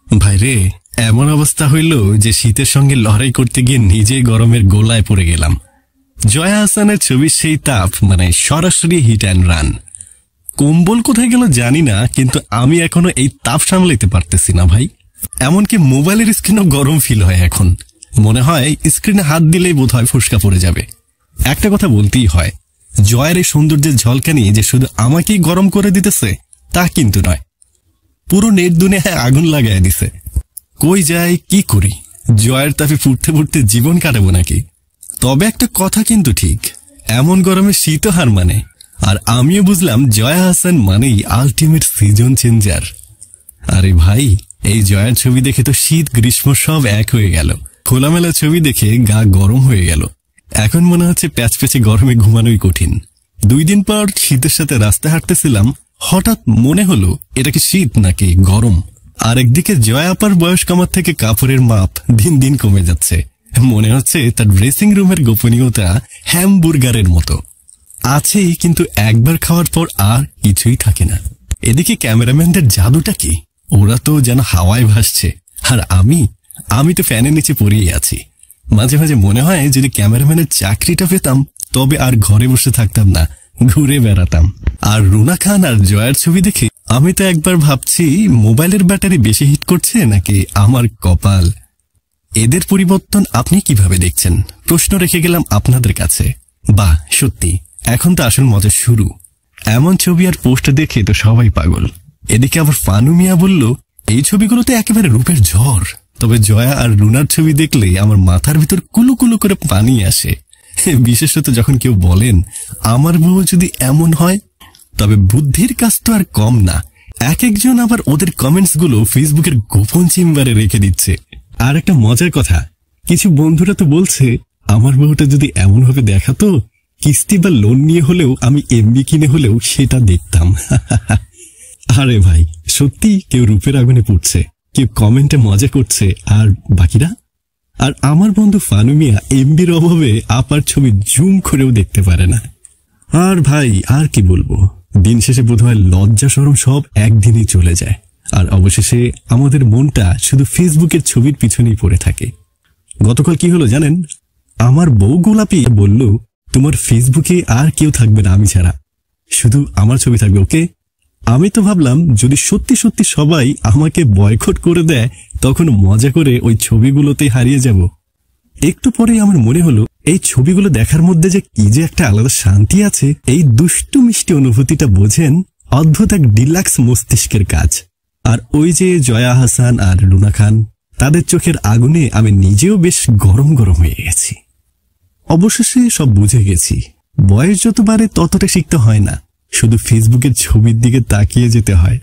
ভাইরে, এমন অবস্থা হইল যে শীতের সঙ্গে লড়াই করতে গিয়ে নিজেই গরমের গোলায় পড়ে গেলাম। জয়া আহসানের ছবির সেই তাপ, মানে সরাসরি হিট অ্যান্ড রান। কম্বল কোথায় গেল জানি না, কিন্তু আমি এখনো এই তাপ সামলাইতে পারতেছি না ভাই। এমনকি মোবাইলের স্ক্রিনও গরম ফিল হয় এখন। মনে হয় স্ক্রিনে হাত দিলেই বোধ হয় ফুসকা পড়ে যাবে। একটা কথা বলতেই হয়, জয়ের এই সৌন্দর্যের ঝলকানি যে শুধু আমাকেই গরম করে দিতেছে তা কিন্তু নয়, পুরো নেট দুনিয়ায় আগুন লাগাই দিছে। কই যাই, কি করি? জয়ের তাপে ফুটতে ফুটতে জীবন কাটাবো নাকি? তবে একটা কথা কিন্তু ঠিক, এমন গরমে শীতও হার মানে। আর আমিও বুঝলাম জয়া আহসান মানেই আলটিমেট সিজন চেঞ্জার। আরে ভাই, এই জয়ার ছবি দেখে তো শীত গ্রীষ্ম সব এক হয়ে গেল। খোলামেলা ছবি দেখে গা গরম হয়ে গেল। এখন মনে হচ্ছে প্যাচপ্যাচে গরমে ঘুমানোই কঠিন। 2 দিন পর শীতের সাথে রাস্তায় হাঁটতেছিলাম, হঠাৎ মনে হলো এটা কি শীত নাকি গরম। আর একদিকে জয়া আপার বয়স কমার থেকে কাপড়ের মাপ দিন দিন কমে যাচ্ছে। মনে হচ্ছে তার ড্রেসিং রুমের গোপনীয়তা হ্যামবুর্গারের মতো আছেই, কিন্তু একবার খাওয়ার পর আর কিছুই থাকে না। এদিকে ক্যামেরাম্যানদের জাদুটা কি, ওরা তো যেন হাওয়ায় ভাসছে, আর আমি তো ফ্যানের নিচে পড়েই আছি। মাঝে মাঝে মনে হয় যদি ক্যামেরাম্যানের চাকরিটা পেতাম তবে আর ঘরে বসে থাকতাম না, ঘুরে বেড়াতাম। আর রুনা খান আর জয়ার ছবি দেখে আমি তো একবার ভাবছি মোবাইলের ব্যাটারি বেশি হিট করছে নাকি আমার কপাল। এদের পরিবর্তন আপনি কিভাবে দেখছেন? প্রশ্ন রেখে গেলাম আপনাদের কাছে। বাহ, সত্যি এখন তো আসল মজা শুরু। এমন ছবি আর পোস্ট দেখে তো সবাই পাগল। এদিকে আবার ফানু মিয়া বলল এই ছবিগুলোতে একেবারে রূপের ঝড়। তবে জয়া আর রুনার ছবি দেখলে আমার মাথার ভিতর কুলু কুলু করে পানি আসে। বিশেষত যখন কেউ বলেন আমার বউ যদি এমন হয়। তবে বুদ্ধির কাজ তো আর কম না। এক একজন আবার ওদের কমেন্টস গুলো ফেসবুকের গোপন চেম্বারে রেখে দিচ্ছে। আর একটা মজার কথা, কিছু বন্ধুরা তো বলছে আমার বউটা যদি এমন ভাবে দেখাতো, কিস্তি বা লোন নিয়ে হলেও আমি এমবি কিনে হলেও সেটা দেখতাম। আরে ভাই, সত্যি কেউ রূপের আগুনে পড়ছে, কেউ কমেন্টে মজা করছে, আর বাকিরা। আর আমার বন্ধু ফানু মিয়া এমবির অভাবে আপার ছবি জুম করেও দেখতে পারে না। আর ভাই, আর কি বলবো, দিন শেষে বোধহয় লজ্জা শরম সব একদিনই চলে যায়। আর অবশেষে আমাদের মনটা শুধু ফেসবুকের ছবির পিছনেই পড়ে থাকে। গতকাল কি হলো জানেন? আমার বউ গোলাপি বলল তোমার ফেসবুকে আর কেউ থাকবে না আমি ছাড়া, শুধু আমার ছবি থাকবে, ওকে? আমি তো ভাবলাম যদি সত্যি সত্যি সবাই আমাকে বয়কট করে দেয় তখন মজা করে ওই ছবিগুলোতে হারিয়ে যাব। একটু পরেই আমার মনে হলো এই ছবিগুলো দেখার মধ্যে যে কি যে একটা আলাদা শান্তি আছে। এই দুষ্টু মিষ্টি অনুভূতিটা বোঝেন অদ্ভুত এক ডিলাক্স মস্তিষ্কের কাজ। আর ওই যে জয়া আহসান আর রুনা খান, তাদের চোখের আগুনে আমি নিজেও বেশ গরম গরম হয়ে গেছি। অবশেষে সব বুঝে গেছি, বয়স যত বাড়ে ততটা শিখতে হয় না, শুধু ফেসবুকের ছবির দিকে তাকিয়ে যেতে হয়।